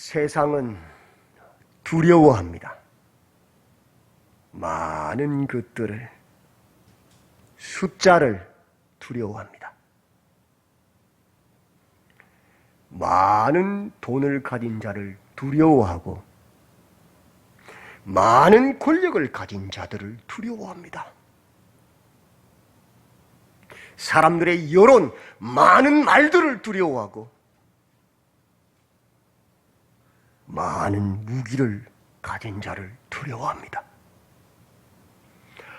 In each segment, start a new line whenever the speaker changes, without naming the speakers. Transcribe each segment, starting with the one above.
세상은 두려워합니다. 많은 것들을, 숫자를 두려워합니다. 많은 돈을 가진 자를 두려워하고 많은 권력을 가진 자들을 두려워합니다. 사람들의 여론, 많은 말들을 두려워하고 많은 무기를 가진 자를 두려워합니다.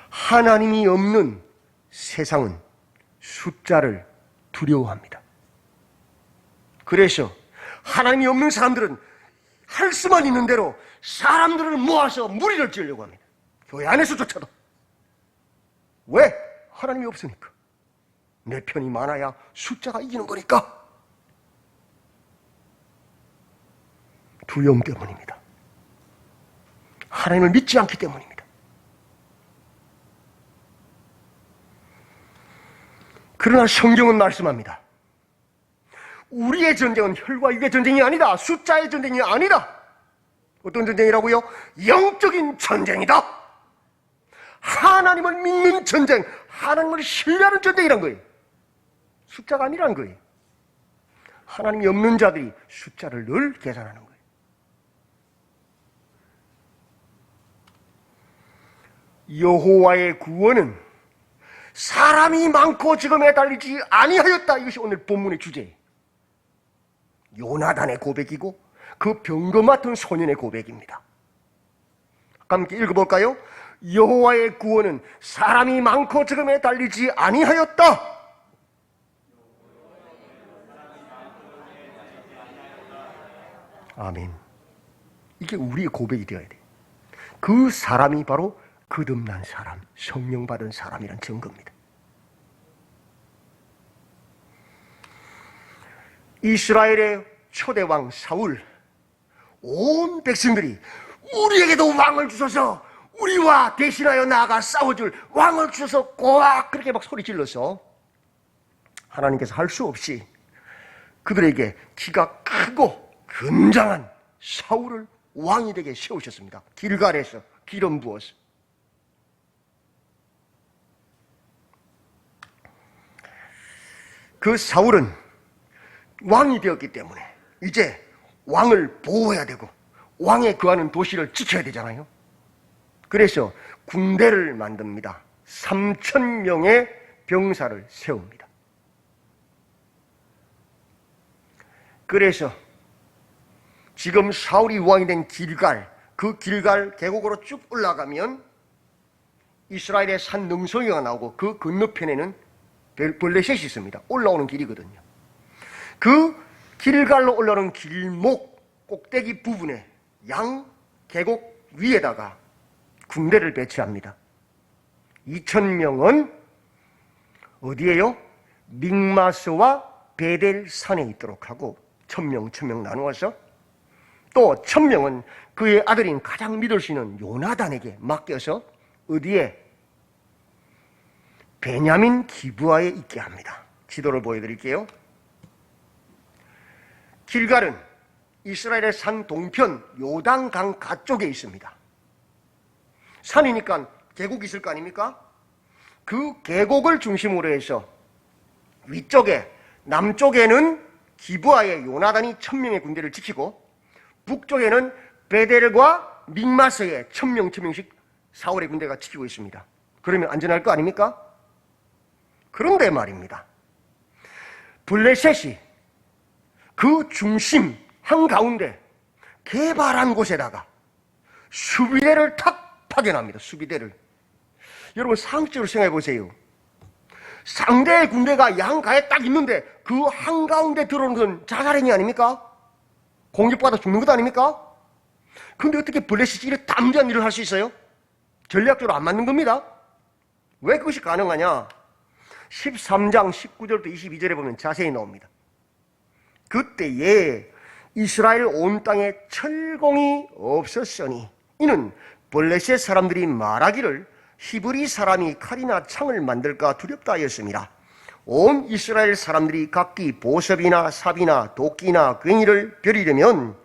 하나님이 없는 세상은 숫자를 두려워합니다. 그래서 하나님이 없는 사람들은 할 수만 있는 대로 사람들을 모아서 무리를 지으려고 합니다. 교회 안에서조차도. 왜? 하나님이 없으니까. 내 편이 많아야 숫자가 이기는 거니까. 두려움 때문입니다. 하나님을 믿지 않기 때문입니다. 그러나 성경은 말씀합니다. 우리의 전쟁은 혈과 육의 전쟁이 아니다. 숫자의 전쟁이 아니다. 어떤 전쟁이라고요? 영적인 전쟁이다. 하나님을 믿는 전쟁, 하나님을 신뢰하는 전쟁이란 거예요. 숫자가 아니라는 거예요. 하나님이 없는 자들이 숫자를 늘 계산하는 거예요. 여호와의 구원은 사람이 많고 지금 매달리지 아니하였다. 이것이 오늘 본문의 주제예요. 요나단의 고백이고 그 병거 맡은 소년의 고백입니다. 함께 읽어볼까요? 여호와의 구원은 사람이 많고 지금 매달리지 아니하였다. 아멘. 이게 우리의 고백이 되어야 돼요. 그 사람이 바로 거듭난 사람, 성령 받은 사람이란 증거입니다. 이스라엘의 초대왕 사울, 온 백성들이 우리에게도 왕을 주소서, 우리와 대신하여 나아가 싸워줄 왕을 주소서 고악 그렇게 막 소리 질러서 하나님께서 할 수 없이 그들에게 키가 크고 건장한 사울을 왕이 되게 세우셨습니다. 길갈에서 기름 부어서. 그 사울은 왕이 되었기 때문에 이제 왕을 보호해야 되고 왕에 거하는 도시를 지켜야 되잖아요. 그래서 군대를 만듭니다. 3,000명의 병사를 세웁니다. 그래서 지금 사울이 왕이 된 길갈, 그 길갈 계곡으로 쭉 올라가면 이스라엘의 산 능성이가 나오고 그 건너편에는 블레셋이 있습니다. 올라오는 길이거든요. 그 길갈로 올라오는 길목 꼭대기 부분에 양 계곡 위에다가 군대를 배치합니다. 2,000명은 어디에요? 믹마스와 베델 산에 있도록 하고 1,000명 나누어서 또 1,000명은 그의 아들인 가장 믿을 수 있는 요나단에게 맡겨서 어디에? 베냐민 기브아에 있게 합니다. 지도를 보여드릴게요. 길갈은 이스라엘의 산 동편 요단강 가쪽에 있습니다. 산이니까 계곡이 있을 거 아닙니까? 그 계곡을 중심으로 해서 위쪽에 남쪽에는 기브아의 요나단이 1,000명의 군대를 지키고 북쪽에는 베델과 믹마스의 1,000명씩 사울의 군대가 지키고 있습니다. 그러면 안전할 거 아닙니까? 그런데 말입니다. 블레셋이 그 중심 한가운데 개발한 곳에다가 수비대를 탁 파견합니다. 수비대를. 여러분 상식적으로 생각해 보세요. 상대의 군대가 양가에 딱 있는데 그 한가운데 들어오는 건 자살행위 아닙니까? 공격받아 죽는 것 아닙니까? 근데 어떻게 블레셋이 이렇게 담대한 일을 할 수 있어요? 전략적으로 안 맞는 겁니다. 왜 그것이 가능하냐? 13장 19절부터 22절에 보면 자세히 나옵니다. 그때에 이스라엘 온 땅에 철공이 없었으니 이는 블레셋 사람들이 말하기를 히브리 사람이 칼이나 창을 만들까 두렵다 하였습니다. 온 이스라엘 사람들이 각기 보섭이나 삽이나 도끼나 괭이를 벼리려면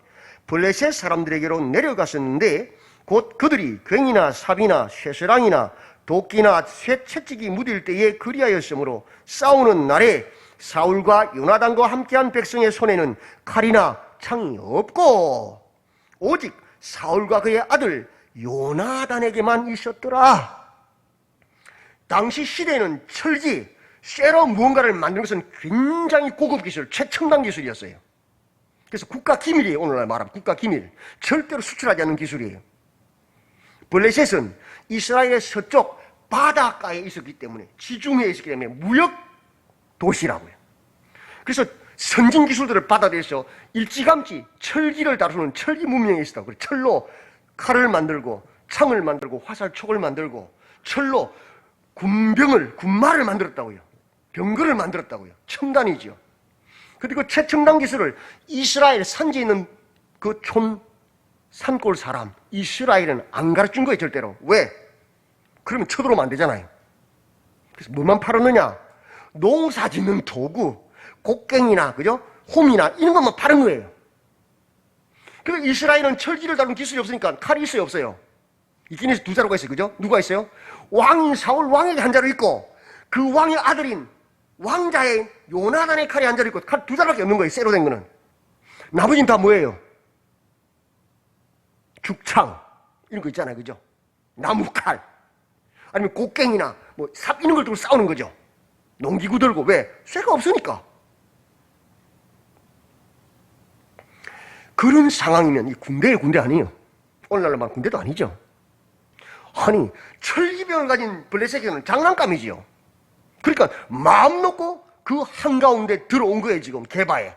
블레셋 사람들에게로 내려갔었는데 곧 그들이 괭이나 삽이나 쇠쇠랑이나 도끼나 채찍이 무딜 때에 그리하였으므로 싸우는 날에 사울과 요나단과 함께한 백성의 손에는 칼이나 창이 없고 오직 사울과 그의 아들 요나단에게만 있었더라. 당시 시대에는 철기, 쇠로 무언가를 만드는 것은 굉장히 고급 기술, 최첨단 기술이었어요. 그래서 국가 기밀이에요. 오늘날 말하면 국가 기밀. 절대로 수출하지 않는 기술이에요. 블레셋은 이스라엘의 서쪽 바닷가에 있었기 때문에, 지중해에 있었기 때문에 무역 도시라고요. 그래서 선진 기술들을 받아들여서 일찌감치 철기를 다루는 철기 문명이 있었다고. 그래서 철로 칼을 만들고 창을 만들고 화살촉을 만들고 철로 군말을 만들었다고요. 병거를 만들었다고요. 첨단이죠. 그리고 최첨단 기술을 이스라엘 산지에 있는 그 산골 사람 이스라엘은 안 가르친 거예요. 절대로. 왜? 그러면 쳐들어오면 안 되잖아요. 그래서 뭐만 팔았느냐? 농사 짓는 도구, 곡괭이나 그죠? 홈이나 이런 것만 파는 거예요. 그리고 이스라엘은 철기를 다루는 기술이 없으니까 칼이 있어요, 없어요? 있긴 해서 두 자루가 있어요, 그죠? 누가 있어요? 왕인 사울 왕에게 한 자루 있고 그 왕의 아들인 왕자의 요나단의 칼이 한 자루 있고 칼 두 자루밖에 없는 거예요, 쇠로 된 거는. 나머지는 다 뭐예요? 죽창 이런 거 있잖아요, 그죠? 나무칼 아니면 곡괭이나 뭐 삽 이런 걸 들고 싸우는 거죠. 농기구 들고. 왜? 쇠가 없으니까. 그런 상황이면 이 군대 아니에요. 오늘날로 말하면 군대도 아니죠. 아니 철기병을 가진 블레셋에게는 장난감이지요. 그러니까 마음 놓고 그 한가운데 들어온 거예요. 지금 게바에.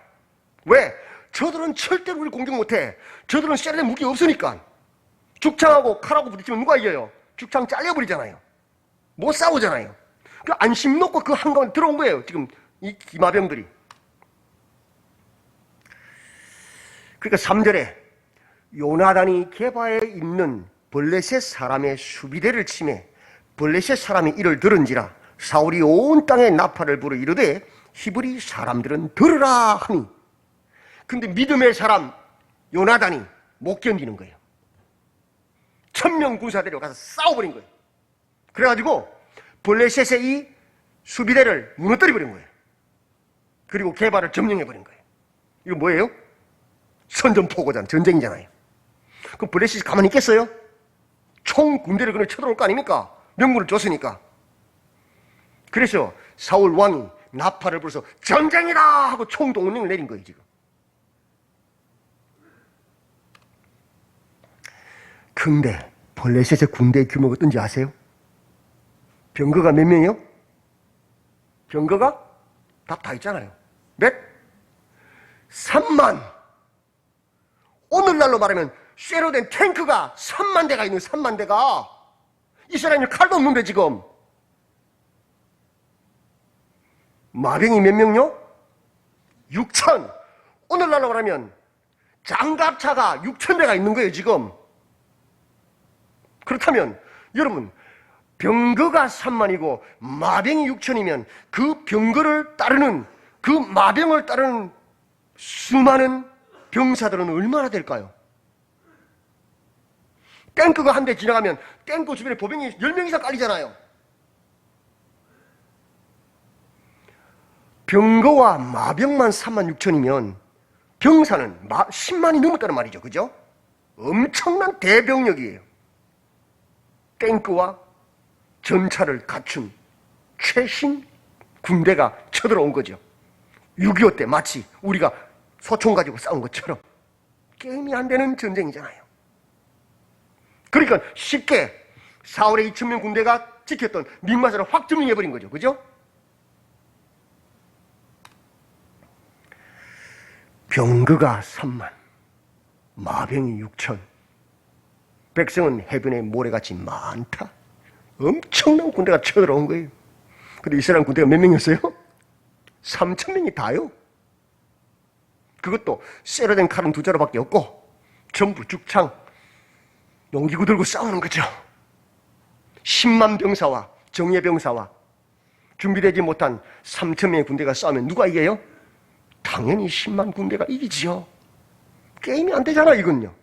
왜? 저들은 절대로 우리 공격 못해. 저들은 쇠된 무기 없으니까. 죽창하고 칼하고 부딪히면 누가 이겨요? 죽창 잘려버리잖아요. 못 싸우잖아요. 그 안심 놓고 그 한가운데 들어온 거예요. 지금 이 기마병들이. 그러니까 3절에 요나단이 게바에 있는 블레셋 사람의 수비대를 치매 블레셋 사람이 이를 들은지라 사울이 온 땅에 나팔을 불어 이르되 히브리 사람들은 들으라 하니. 근데 믿음의 사람 요나단이 못 견디는 거예요. 1000명 군사대로 가서 싸워버린 거예요. 그래가지고 블레셋의 이 수비대를 무너뜨려버린 거예요. 그리고 게바를 점령해버린 거예요. 이거 뭐예요? 선전포고전, 전쟁이잖아요. 그럼 블레셋이 가만히 있겠어요? 총 군대를 그냥 쳐들어올 거 아닙니까? 명분을 줬으니까. 그래서 사울 왕이 나팔을 불어서 전쟁이다 하고 총동원령을 내린 거예요, 지금. 근데 블레셋의 군대의 규모가 어떤지 아세요? 병거가 몇 명이요? 병거가 답 다 있잖아요. 몇? 3만. 오늘날로 말하면 쇠로 된 탱크가 3만 대가 있는 3만 대가. 이스라엘은 칼도 없는데 지금. 마병이 몇 명요? 6천. 오늘날로 말하면 장갑차가 6천 대가 있는 거예요, 지금. 그렇다면 여러분 병거가 3만이고 마병이 6천이면 그 병거를 따르는 그 마병을 따르는 수많은 병사들은 얼마나 될까요? 탱크가 한 대 지나가면 탱크 주변에 보병이 10명 이상 깔리잖아요. 병거와 마병만 3만 6천이면 병사는 10만이 넘었다는 말이죠. 그죠? 엄청난 대병력이에요. 탱크와 전차를 갖춘 최신 군대가 쳐들어온 거죠. 6.25 때 마치 우리가 소총 가지고 싸운 것처럼 게임이 안 되는 전쟁이잖아요. 그러니까 쉽게 사울의 2,000명 군대가 지켰던 믹마스를 확 점령해버린 거죠. 그죠? 병거가 3만, 마병이 6천, 백성은 해변에 모래같이 많다. 엄청난 군대가 쳐들어온 거예요. 근데 이스라엘 군대가 몇 명이었어요? 3,000명이 다요. 그것도 쇠로 된 칼은 2자루밖에 없고 전부 죽창, 농기구 들고 싸우는 거죠. 10만 병사와 정예병사와 준비되지 못한 3,000명의 군대가 싸우면 누가 이겨요? 당연히 10만 군대가 이기지요. 게임이 안 되잖아, 이건요.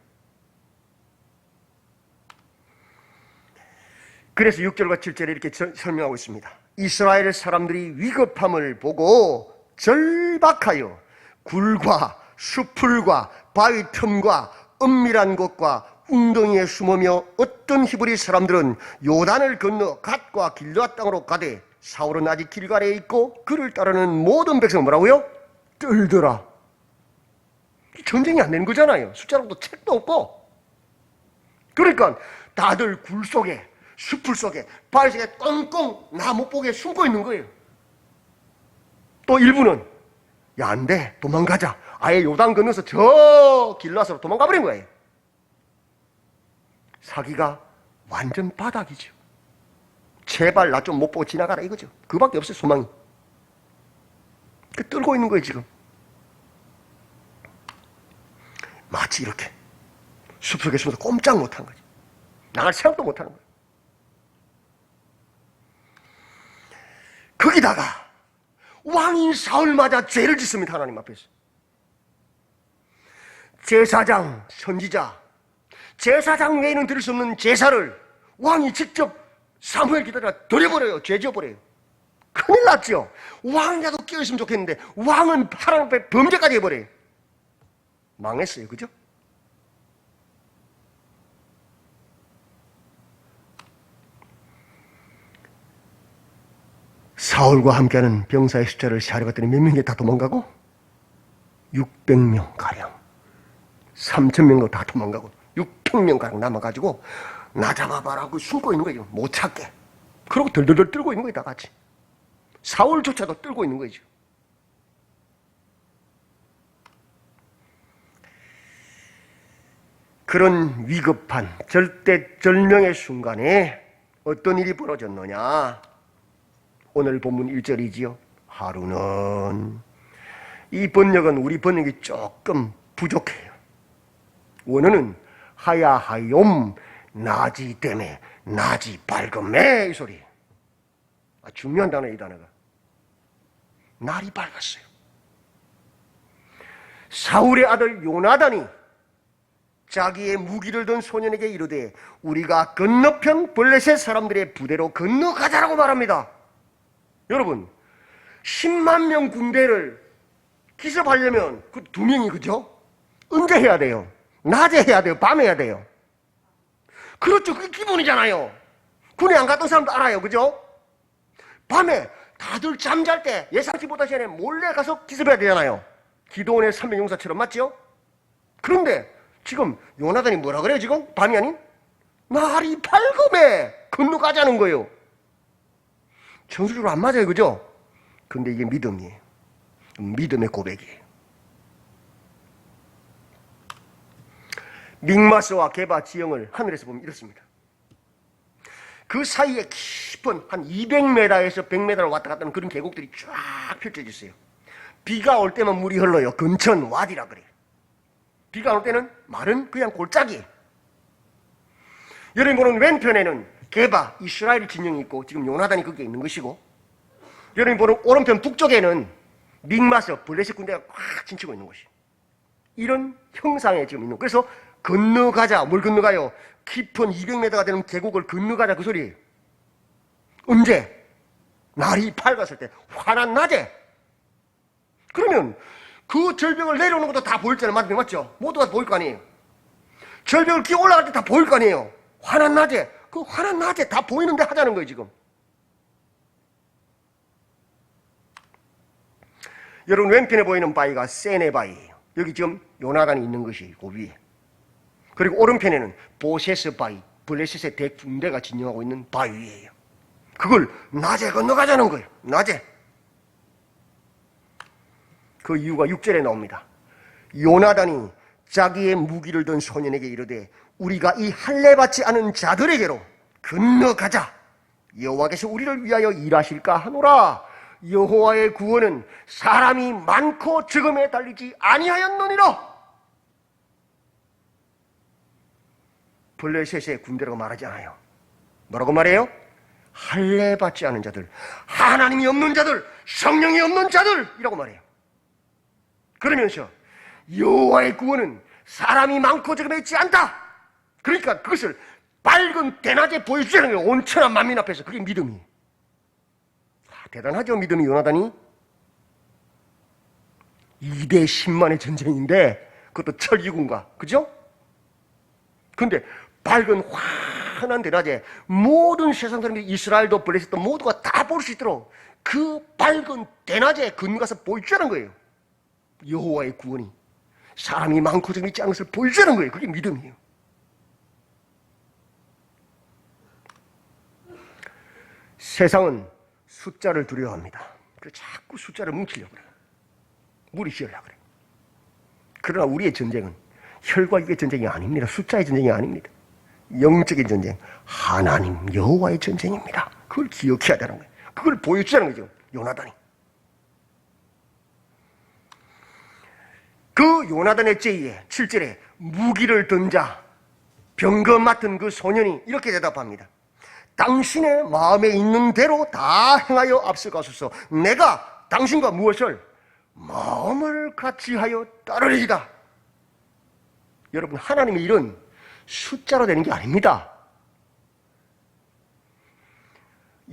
그래서 6절과 7절에 이렇게 설명하고 있습니다. 이스라엘 사람들이 위급함을 보고 절박하여 굴과 수풀과 바위 틈과 은밀한 곳과 웅덩이에 숨으며 어떤 히브리 사람들은 요단을 건너 갓과 길르앗 땅으로 가되 사울은 아직 길갈에 있고 그를 따르는 모든 백성은 뭐라고요? 떨더라. 전쟁이 안 되는 거잖아요. 숫자로도 책도 없고. 그러니까 다들 굴 속에 수풀 속에 바위 속에 꽁꽁 나 못 보게 숨고 있는 거예요. 또 일부는 야, 안 돼, 도망가자. 아예 요단 건너서 저 길라스로 도망가 버린 거예요. 사기가 완전 바닥이죠. 제발 나 좀 못 보고 지나가라 이거죠. 그밖에 없어요, 소망이. 떨고 있는 거예요, 지금. 마치 이렇게 숲속에 숨어서 꼼짝 못한 거죠. 나갈 생각도 못하는 거예요. 거기다가 왕인 사울마저 죄를 짓습니다. 하나님 앞에서. 제사장, 선지자, 제사장 외에는 드릴 수 없는 제사를 왕이 직접 사무엘 기다려 드려버려요. 죄 지어버려요. 큰일 났죠. 왕이라도 끼어있으면 좋겠는데 왕은 하나님 앞에 범죄까지 해버려요. 망했어요. 그죠? 사울과 함께하는 병사의 숫자를 세어봤더니 몇 명이 다 도망가고 600명 가량, 3,000명 다 도망가고 600명 가량 남아가지고 나 잡아봐라고 숨고 있는 거예요. 못 찾게. 그러고 덜덜덜 떨고 있는 거예요. 다 같이. 사울조차도 떨고 있는 거죠. 그런 위급한 절대절명의 순간에 어떤 일이 벌어졌느냐? 오늘 본문 1절이지요. 하루는, 이 번역은 우리 번역이 조금 부족해요. 원어는 하야하욤 낮이 때문에 낮이 밝음에 이 소리. 중요한 단어예요, 이 단어가. 날이 밝았어요. 사울의 아들 요나단이 자기의 무기를 든 소년에게 이르되 우리가 건너편 블레셋 사람들의 부대로 건너가자라고 말합니다. 여러분, 10만 명 군대를 기습하려면 그 2명이, 그죠? 언제 해야 돼요? 낮에 해야 돼요? 밤에 해야 돼요? 그렇죠. 그게 기본이잖아요. 군에 안 갔던 사람도 알아요. 그죠? 밤에 다들 잠잘 때 예상치 못한 시간에 몰래 가서 기습해야 되잖아요. 기도원의 300용사처럼. 맞죠? 그런데 지금 요나단이 뭐라 그래요? 지금 밤이 아닌 날이 밝음에 건너가자는 거예요. 전술적으로 안 맞아요. 그죠? 근데 이게 믿음이에요. 믿음의 고백이에요. 믹마스와 게바 지형을 하늘에서 보면 이렇습니다. 그 사이에 깊은 한 200m에서 100m를 왔다 갔다 하는 그런 계곡들이 쫙 펼쳐져 있어요. 비가 올 때만 물이 흘러요. 근천 와디라 그래요. 비가 올 때는 말은 그냥 골짜기. 여러분 보는 왼편에는 게바, 이스라엘 진영이 있고 지금 요나단이 거기에 있는 것이고, 여러분 보는 오른편 북쪽에는 믹마스, 블레셋 군대가 꽉 진치고 있는 것이에요. 이런 형상에 지금 있는. 그래서 건너가자. 뭘 건너가요? 깊은 200m가 되는 계곡을 건너가자 그 소리예요. 언제? 날이 밝았을 때, 환한 낮에. 그러면 그 절벽을 내려오는 것도 다 보일 때는 맞죠? 모두가 보일 거 아니에요. 절벽을 기어 올라갈 때 다 보일 거 아니에요. 환한 낮에. 그 환한 낮에 다 보이는데 하자는 거예요, 지금. 여러분 왼편에 보이는 바위가 세네 바위예요. 여기 지금 요나단이 있는 것이 그 위에. 그리고 오른편에는 보세스 바위, 블레셋의 대군대가 진영하고 있는 바위예요. 그걸 낮에 건너가자는 거예요. 낮에. 그 이유가 6절에 나옵니다. 요나단이 자기의 무기를 든 소년에게 이르되 우리가 이 할례 받지 않은 자들에게로 건너가자. 여호와께서 우리를 위하여 일하실까 하노라. 여호와의 구원은 사람이 많고 적음에 달리지 아니하였느니라. 블레셋의 군대라고 말하지 않아요. 뭐라고 말해요? 할례 받지 않은 자들, 하나님이 없는 자들, 성령이 없는 자들이라고 말해요. 그러면서 여호와의 구원은 사람이 많고 적음에 있지 않다. 그러니까 그것을 밝은 대낮에 보여주자는 거예요. 온천한 만민 앞에서. 그게 믿음이에요. 대단하죠, 믿음이. 요나단이 2대 10만의 전쟁인데 그것도 철기군과, 그죠? 근데 밝은 환한 대낮에 모든 세상 사람들이, 이스라엘도 블레셋도 모두가 다 볼 수 있도록 그 밝은 대낮에 건너가서 보여주자는 거예요. 여호와의 구원이 사람이 많고 적음이 있지 않은 것을 보여주자는 거예요. 그게 믿음이에요. 세상은 숫자를 두려워합니다. 그래서 자꾸 숫자를 뭉치려고 그래요. 무리 지으려고 그래요. 그러나 우리의 전쟁은 혈과 육의 전쟁이 아닙니다. 숫자의 전쟁이 아닙니다. 영적인 전쟁, 하나님 여호와의 전쟁입니다. 그걸 기억해야 되는 거예요. 그걸 보여주자는 거죠, 요나단이. 그 요나단의 제의에 7절에 무기를 든 자, 병거 맡은 그 소년이 이렇게 대답합니다. 당신의 마음에 있는 대로 다 행하여 앞서가소서. 내가 당신과 무엇을 마음을 같이 하여 따르리이다. 여러분, 하나님의 일은 숫자로 되는 게 아닙니다.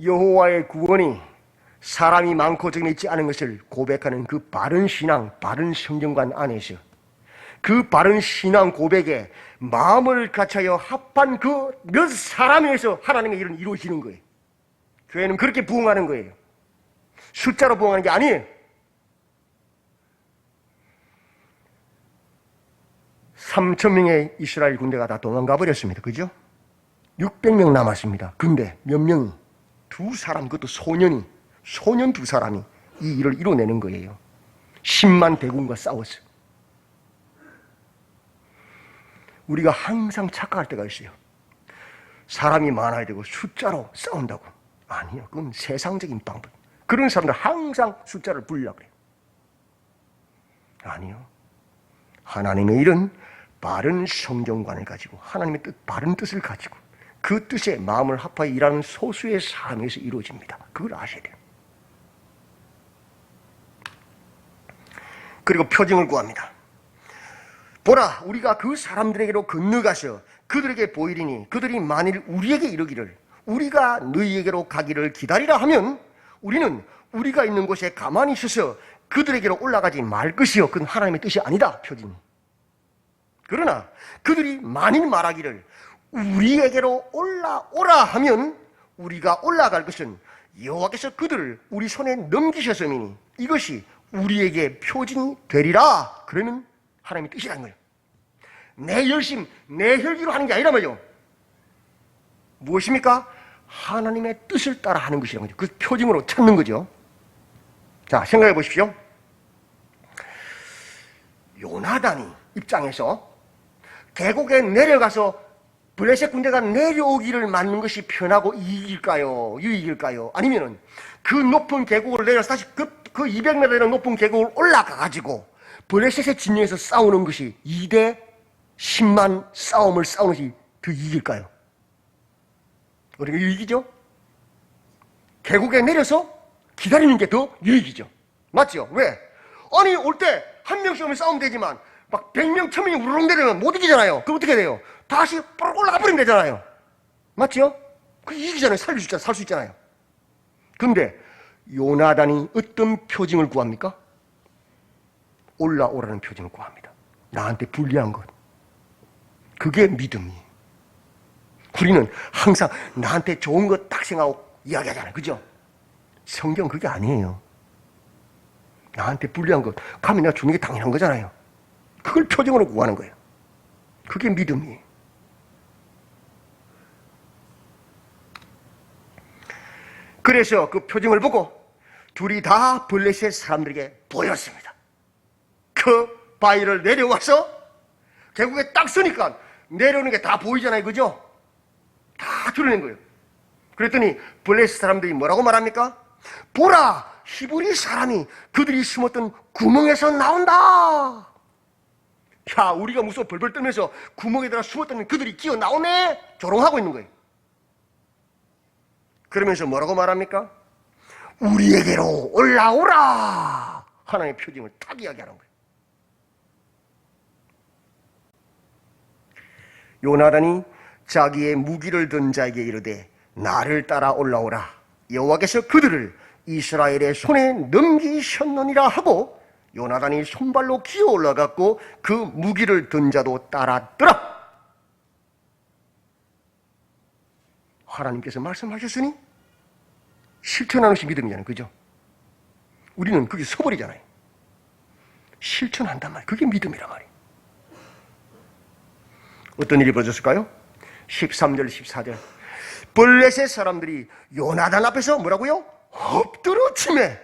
여호와의 구원이 사람이 많고 적음이 있지 않은 것을 고백하는 그 바른 신앙, 바른 성경관 안에서 그 바른 신앙 고백에 마음을 같이하여 합한 그 몇 사람에 의해서 하나님의 일은 이루어지는 거예요. 교회는 그렇게 부흥하는 거예요. 숫자로 부흥하는 게 아니에요. 3,000명의 이스라엘 군대가 다 도망가 버렸습니다. 그죠? 600명 남았습니다. 근데 몇 명이? 2사람, 그것도 소년 2사람이 이 일을 이뤄내는 거예요. 10만 대군과 싸웠어요. 우리가 항상 착각할 때가 있어요. 사람이 많아야 되고 숫자로 싸운다고. 아니요. 그건 세상적인 방법. 그런 사람들 항상 숫자를 부리려고 그래요. 아니요. 하나님의 일은 바른 성경관을 가지고 하나님의 뜻, 바른 뜻을 가지고 그 뜻에 마음을 합하여 일하는 소수의 사람에서 이루어집니다. 그걸 아셔야 돼요. 그리고 표징을 구합니다. 보라, 우리가 그 사람들에게로 건너가서 그들에게 보이리니 그들이 만일 우리에게 이르기를 우리가 너희에게로 가기를 기다리라 하면 우리는 우리가 있는 곳에 가만히 있어서 그들에게로 올라가지 말 것이요. 그건 하나님의 뜻이 아니다, 표징이. 그러나 그들이 만일 말하기를 우리에게로 올라오라 하면 우리가 올라갈 것은 여호와께서 그들을 우리 손에 넘기셨음이니 이것이 우리에게 표징이 되리라. 그러면 하나님의 뜻이라는 거예요. 내 열심, 내 혈기로 하는 게 아니란 말이죠. 무엇입니까? 하나님의 뜻을 따라 하는 것이라는 거죠. 그 표징으로 찾는 거죠. 자, 생각해 보십시오. 요나단이 입장에서 계곡에 내려가서 블레셋 군대가 내려오기를 맞는 것이 편하고 이익일까요? 유익일까요? 아니면은 그 높은 계곡을 내려서 다시 그 200m 되는 높은 계곡을 올라가가지고 블레셋의 진영에서 싸우는 것이 2대 10만 싸움을 싸우는 것이 더 이익일까요? 우리가 유익이죠? 계곡에 내려서 기다리는 게 더 유익이죠. 맞죠? 왜? 아니, 올 때 한 명씩 오면 싸우면 되지만 막 100명, 1000명이 우르릉 내려면 못 이기잖아요. 그럼 어떻게 돼요? 다시 뽀록 올라가 버리면 되잖아요. 맞죠? 그 이기잖아요. 살 수 있잖아요. 근데 요나단이 어떤 표징을 구합니까? 올라오라는 표징을 구합니다. 나한테 불리한 것. 그게 믿음이에요. 우리는 항상 나한테 좋은 것 딱 생각하고 이야기하잖아요. 그죠? 성경 그게 아니에요. 나한테 불리한 것 가면 내가 주는 게 당연한 거잖아요. 그걸 표징으로 구하는 거예요. 그게 믿음이에요. 그래서 그 표징을 보고 둘이 다 블레셋 사람들에게 보였습니다. 그 바위를 내려와서 계곡에 딱 서니까 내려오는 게 다 보이잖아요. 그죠? 다 드러낸 거예요. 그랬더니 블레셋 사람들이 뭐라고 말합니까? 보라! 히브리 사람이 그들이 숨었던 구멍에서 나온다. 야, 우리가 무서워 벌벌 떨면서 구멍에 들어 숨었던 그들이 기어 나오네. 조롱하고 있는 거예요. 그러면서 뭐라고 말합니까? 우리에게로 올라오라. 하나님의 표징을 딱 이야기하는 거예요. 요나단이 자기의 무기를 든 자에게 이르되 나를 따라 올라오라. 여호와께서 그들을 이스라엘의 손에 넘기셨느니라 하고 요나단이 손발로 기어 올라갔고 그 무기를 든 자도 따랐더라. 하나님께서 말씀하셨으니 실천하는 것이 믿음이잖아요. 그죠? 우리는 그게 서버리잖아요. 실천한단 말이에요. 그게 믿음이란 말이에요. 어떤 일이 벌어졌을까요? 13절 14절 블레셋 사람들이 요나단 앞에서 뭐라고요? 엎드러침에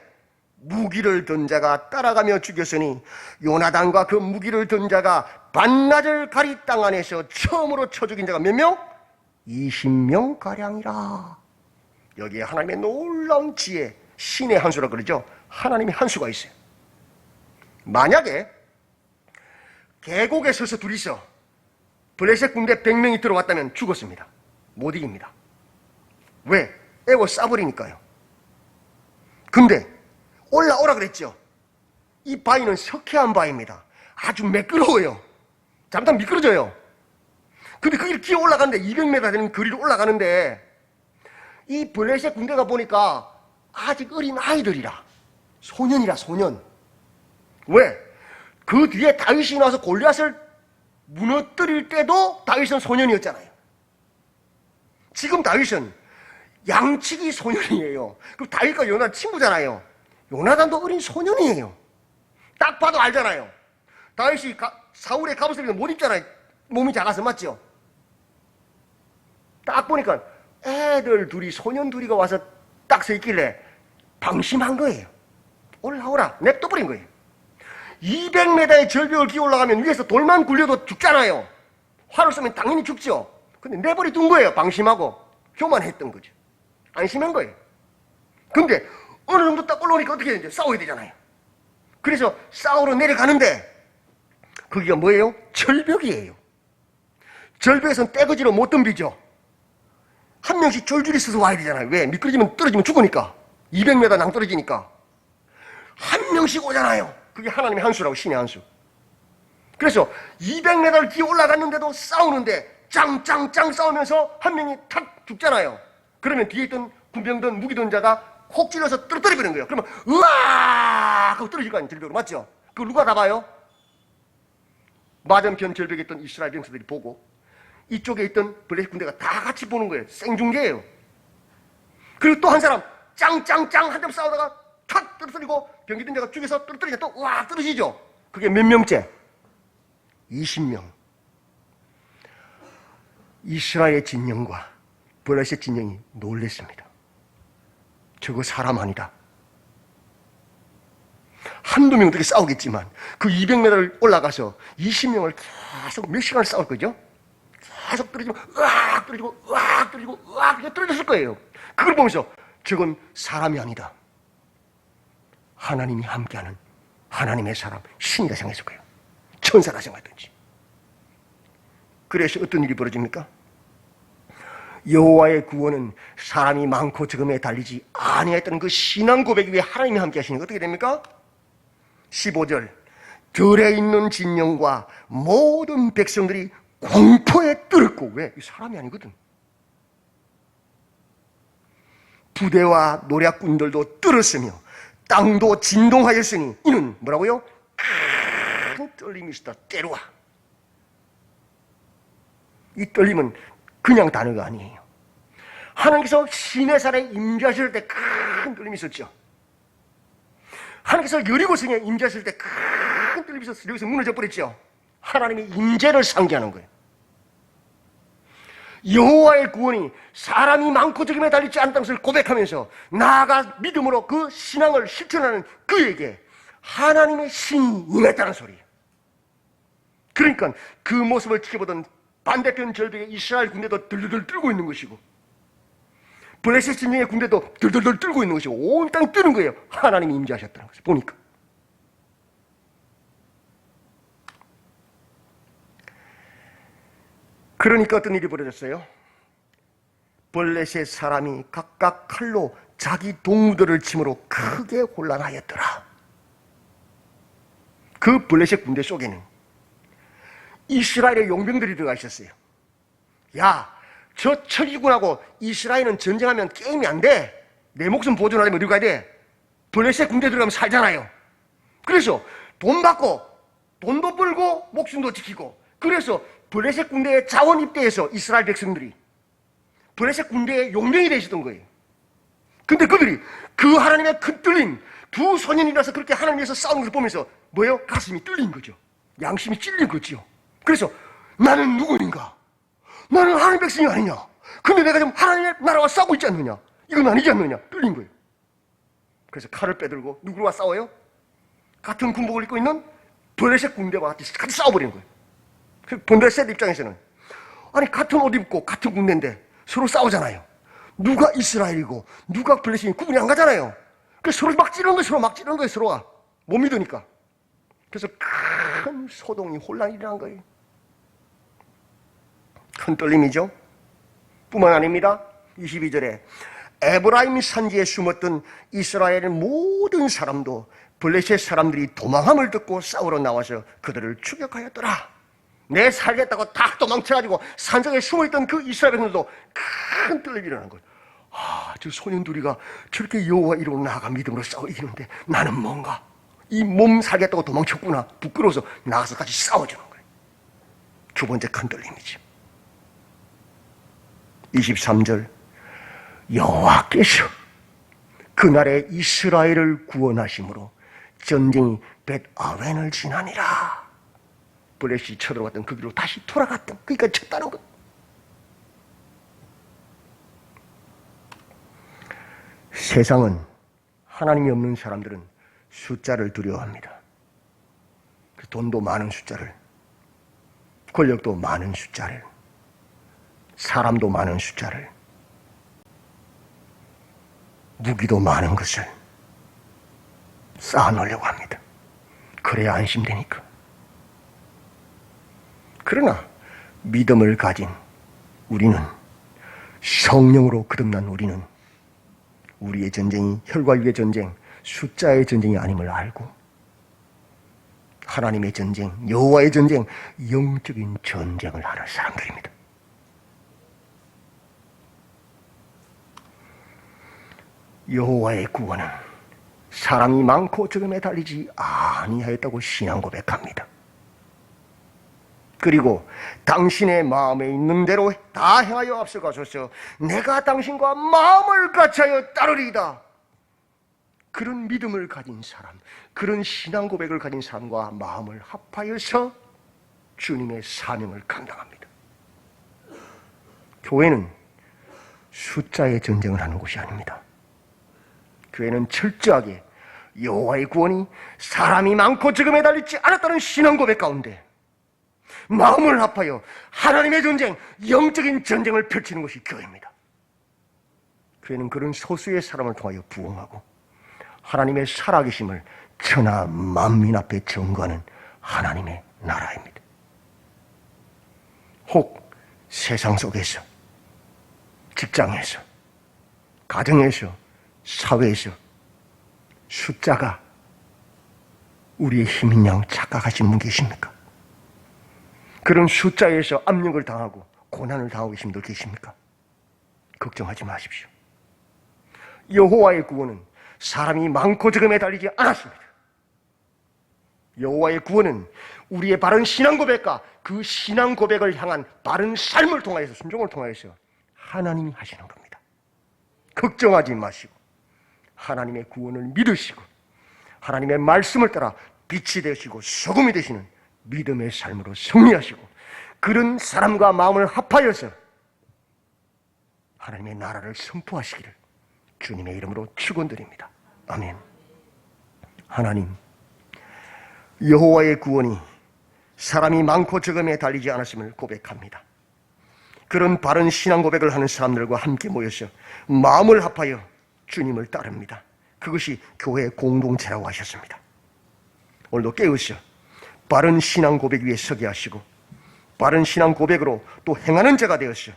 무기를 든 자가 따라가며 죽였으니 요나단과 그 무기를 든 자가 반나절 가리 땅 안에서 처음으로 쳐 죽인 자가 몇 명? 20명가량이라. 여기에 하나님의 놀라운 지혜, 신의 한 수라 그러죠. 하나님의 한 수가 있어요. 만약에 계곡에 서서 둘이서 블레셋 군대 100명이 들어왔다면 죽었습니다. 못 이깁니다. 왜? 애워 싸버리니까요. 근데 올라오라 그랬죠. 이 바위는 석회암 바위입니다. 아주 매끄러워요. 잠깐 미끄러져요. 근데 거기를 기어 올라가는데 200m 되는 거리를 올라가는데 이 블레셋 군대가 보니까 아직 어린 아이들이라, 소년이라 소년. 왜? 그 뒤에 다윗이 나와서 골리앗을 무너뜨릴 때도 다윗은 소년이었잖아요. 지금 다윗은 양치기 소년이에요. 그럼 다윗과 요나단 친구잖아요. 요나단도 어린 소년이에요. 딱 봐도 알잖아요. 다윗이 사울의 갑옷을 못 입잖아요. 몸이 작아서. 맞죠? 딱 보니까 애들 둘이, 소년 둘이가 와서 딱 서 있길래 방심한 거예요. 올라오라. 냅둬버린 거예요. 200m의 절벽을 기어 올라가면 위에서 돌만 굴려도 죽잖아요. 활을 쏘면 당연히 죽죠. 근데 내버려둔 거예요. 방심하고 교만했던 거죠. 안심한 거예요. 근데 어느 정도 딱 올라오니까 어떻게 되는지 싸워야 되잖아요. 그래서 싸우러 내려가는데 거기가 뭐예요? 절벽이에요. 절벽에서는 떼거지로 못 덤비죠. 한 명씩 줄줄이 서서 와야 되잖아요. 왜? 미끄러지면 떨어지면 죽으니까. 200m 낭떨어지니까. 한 명씩 오잖아요. 그게 하나님의 한 수라고, 신의 한 수. 그래서 200m를 기어 올라갔는데도 싸우는데 짱짱짱 싸우면서 한 명이 탁 죽잖아요. 그러면 뒤에 있던 군병든 무기든 자가 혹 찔러서 떨어뜨려버리는 거예요. 그러면 으악 하고 떨어질 거 아니에요. 절벽으로. 맞죠? 그걸 누가 다 봐요? 맞은편 절벽에 있던 이스라엘 병사들이 보고 이쪽에 있던 블레셋 군대가 다 같이 보는 거예요. 생중계예요. 그리고 또 한 사람 짱짱짱 한점 싸우다가 탁 떨어뜨리고 병기든 자가 죽여서 떨어뜨리자 또 우악 떨어지죠. 그게 몇 명째? 20명. 이스라엘의 진영과 블레셋 진영이 놀랬습니다. 저거 사람 아니다. 한두 명 어떻게 싸우겠지만 그 200m를 올라가서 20명을 계속 몇 시간을 싸울 거죠? 계속 떨어지고 으악 떨어지고 으악 떨어지고 으악 떨어졌을 거예요. 그걸 보면서 저건 사람이 아니다. 하나님이 함께하는 하나님의 사람, 신이라 생각했을 거예요. 천사라 생각했든지. 그래서 어떤 일이 벌어집니까? 여호와의 구원은 사람이 많고 적음에 달리지 아니했던 그 신앙 고백 위에 하나님이 함께 하시니까 어떻게 됩니까? 15절 들에 있는 진영과 모든 백성들이 공포에 떨었고. 왜? 사람이 아니거든. 부대와 노략군들도 떨었으며 땅도 진동하였으니 이는 뭐라고요? 큰 떨림이 있었다. 때로와. 이 떨림은 그냥 단어가 아니에요. 하나님께서 시내산에 임재하실 때 큰 떨림이 있었죠. 하나님께서 여리고성에 임재하실 때 큰 떨림이 있었어요. 여기서 무너져 버렸죠. 하나님의 임재를 상기하는 거예요. 여호와의 구원이 사람이 많고 적음에 달리지 않다는 것을 고백하면서 나아가 믿음으로 그 신앙을 실천하는 그에게 하나님의 신이 임했다는 소리예요. 그러니까 그 모습을 지켜보던 반대편 절벽에 이스라엘 군대도 들들들 떨고 있는 것이고 블레셋 진영의 군대도 들들들 떨고 있는 것이고 온 땅이 뜨는 거예요. 하나님이 임재하셨다는 것을 보니까. 그러니까 어떤 일이 벌어졌어요? 블레셋 사람이 각각 칼로 자기 동무들을 침으로 크게 혼란하였더라. 그 블레셋 군대 속에는 이스라엘의 용병들이 들어가 있었어요. 야, 저 천지군하고 이스라엘은 전쟁하면 게임이 안 돼. 내 목숨 보존하려면 어디 가야 돼? 블레셋 군대 들어가면 살잖아요. 그래서 돈 받고 돈도 벌고 목숨도 지키고, 그래서 블레셋 군대에 자원 입대해서 이스라엘 백성들이 블레셋 군대의 용병이 되시던 거예요. 근데 그들이 그 하나님의 큰 뚫린 두 소년이라서 그렇게 하나님 위해서 싸우는 것을 보면서 뭐예요? 가슴이 뚫린 거죠. 양심이 찔린 거지요. 그래서 나는 누구인가? 나는 하나님 백성이 아니냐? 근데 내가 지금 하나님의 나라와 싸우고 있지 않느냐? 이건 아니지 않느냐? 뚫린 거예요. 그래서 칼을 빼들고 누구와 싸워요? 같은 군복을 입고 있는 블레셋 군대와 같이 싸워버리는 거예요. 블레셋 입장에서는 아니 같은 옷 입고 같은 군대인데 서로 싸우잖아요. 누가 이스라엘이고 누가 블레셋이 구분이 안 가잖아요. 그래서 서로 막 찌르는 거예요. 서로 막 찌르는 거예요. 서로가 못 믿으니까. 그래서 큰 소동이 혼란이 일어난 거예요. 큰 떨림이죠. 뿐만 아닙니다. 22절에 에브라임 산지에 숨었던 이스라엘의 모든 사람도 블레셋 사람들이 도망함을 듣고 싸우러 나와서 그들을 추격하였더라. 내 살겠다고 다 도망쳐가지고 산속에 숨어있던 그 이스라엘 백성들도 큰 떨림이 일어난 거예요. 아, 저 소년 둘이가 저렇게 여호와 이름으로 나아가 믿음으로 싸워 이기는데 나는 뭔가 이 몸 살겠다고 도망쳤구나. 부끄러워서 나가서 같이 싸워주는 거예요. 두 번째 큰 떨림이지. 23절 여호와께서 그날에 이스라엘을 구원하심으로 전쟁이 벳아웬을 지나니라. 블레셋이 쳐들어갔던 그 길로 다시 돌아갔던, 그러니까 쳤다는 것. 세상은 하나님이 없는 사람들은 숫자를 두려워합니다. 돈도 많은 숫자를, 권력도 많은 숫자를, 사람도 많은 숫자를, 무기도 많은 것을 쌓아놓으려고 합니다. 그래야 안심되니까. 그러나 믿음을 가진 우리는, 성령으로 거듭난 우리는 우리의 전쟁이 혈과 육의 전쟁, 숫자의 전쟁이 아님을 알고 하나님의 전쟁, 여호와의 전쟁, 영적인 전쟁을 하는 사람들입니다. 여호와의 구원은 사람이 많고 적음에 매달리지 아니하였다고 신앙 고백합니다. 그리고 당신의 마음에 있는 대로 다 행하여 앞서가소서. 내가 당신과 마음을 같이하여 따르리이다. 그런 믿음을 가진 사람, 그런 신앙 고백을 가진 사람과 마음을 합하여서 주님의 사명을 감당합니다. 교회는 숫자의 전쟁을 하는 곳이 아닙니다. 교회는 철저하게 여호와의 구원이 사람이 많고 적음에 달리지 않았다는 신앙 고백 가운데 마음을 합하여 하나님의 전쟁, 영적인 전쟁을 펼치는 것이 교회입니다. 교회는 그런 소수의 사람을 통하여 부흥하고 하나님의 살아계심을 천하 만민 앞에 증거하는 하나님의 나라입니다. 혹 세상 속에서, 직장에서, 가정에서, 사회에서 숫자가 우리의 힘인 양 착각하시는 분 계십니까? 그런 숫자에서 압력을 당하고 고난을 당하고 계신 분들 계십니까? 걱정하지 마십시오. 여호와의 구원은 사람이 많고 적음에 달리지 않았습니다. 여호와의 구원은 우리의 바른 신앙 고백과 그 신앙 고백을 향한 바른 삶을 통하여서, 순종을 통하여서 하나님이 하시는 겁니다. 걱정하지 마시고 하나님의 구원을 믿으시고 하나님의 말씀을 따라 빛이 되시고 소금이 되시는 믿음의 삶으로 승리하시고 그런 사람과 마음을 합하여서 하나님의 나라를 선포하시기를 주님의 이름으로 축원드립니다. 아멘. 하나님, 여호와의 구원이 사람이 많고 적음에 달리지 않았음을 고백합니다. 그런 바른 신앙 고백을 하는 사람들과 함께 모여서 마음을 합하여 주님을 따릅니다. 그것이 교회의 공동체라고 하셨습니다. 오늘도 깨우쳐 바른 신앙 고백 위에 서게 하시고 바른 신앙 고백으로 또 행하는 자가 되어서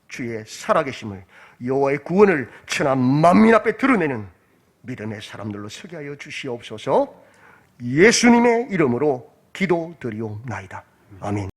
주의 살아계심을, 여호와의 구원을 천하 만민 앞에 드러내는 믿음의 사람들로 서게 하여 주시옵소서. 예수님의 이름으로 기도드리옵나이다. 아멘.